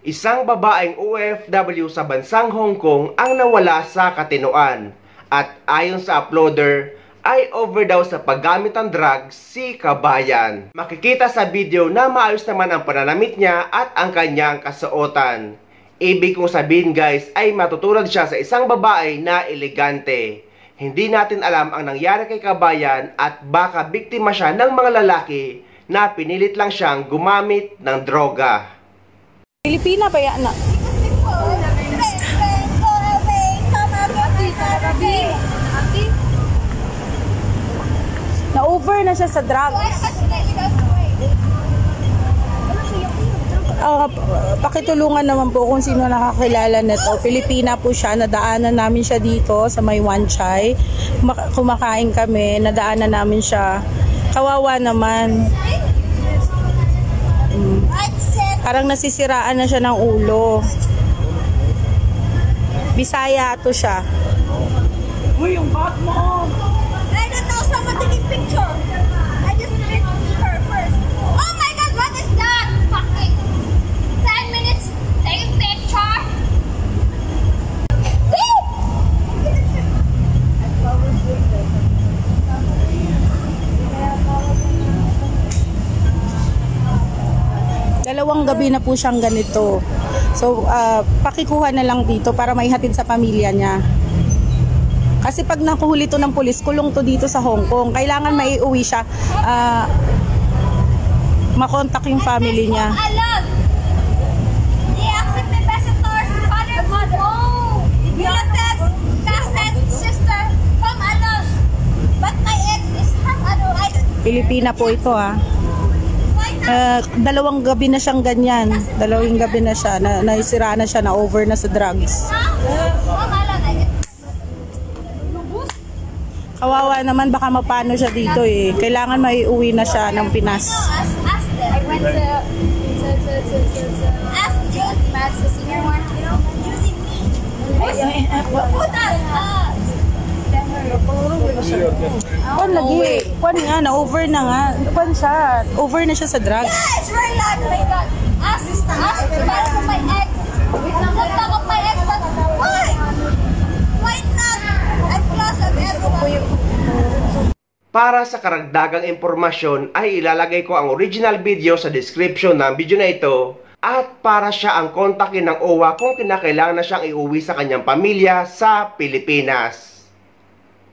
Isang babaeng OFW sa bansang Hong Kong ang nawala sa Katinoan at ayon sa uploader ay over daw sa paggamit ng drugs si kabayan. Makikita sa video na maayos naman ang pananamit niya at ang kanyang kasuotan. Ibig kong sabihin guys ay matutulad siya sa isang babae na elegante. Hindi natin alam ang nangyari kay kabayan at baka biktima siya ng mga lalaki na pinilit lang siyang gumamit ng droga. Pilipina pa yan na. Na-over na siya sa drugs. Pakitulungan naman po kung sino nakakilala nito. Pilipina po siya. Nadaanan namin siya dito sa may Wan Chai. Kumakain kami. Nadaanan namin siya. Kawawa naman. Parang nasisiraan na siya ng ulo. Bisaya to siya. Uy, yung bag mo! I don't know, someone taking picture. I just clicked her first. Oh my god, what is that? Fucking 10 minutes taking picture. Dalawang gabi na po siyang ganito. So, pakikuha na lang dito para maihatid sa pamilya niya. Kasi pag nakuhuli to ng pulis, kulong to dito sa Hong Kong. Kailangan maiuwi siya. Makontak yung family niya. Pilipina po ito dalawang gabi na siyang ganyan. Dalawang gabi na siya. Naisira na siya, na-over na sa drugs. Kawawa naman, baka mapano siya dito eh. Kailangan maiuwi na siya ng Pinas. I went to ask the senior one, you know, using me. Kuan lagi. Kuan nga, na-over na nga. Kuan siya. Over na siya sa drugs. Yeah, it's very loud. Oh my god. Ask the man of my ex. Don't talk of my ex, but why? Why not? I'm close of everyone. Para sa karagdagang impormasyon ay ilalagay ko ang original video sa description ng video na ito at para siya ang kontakin ng OWA kung kinakailangan na siyang iuwi sa kanyang pamilya sa Pilipinas.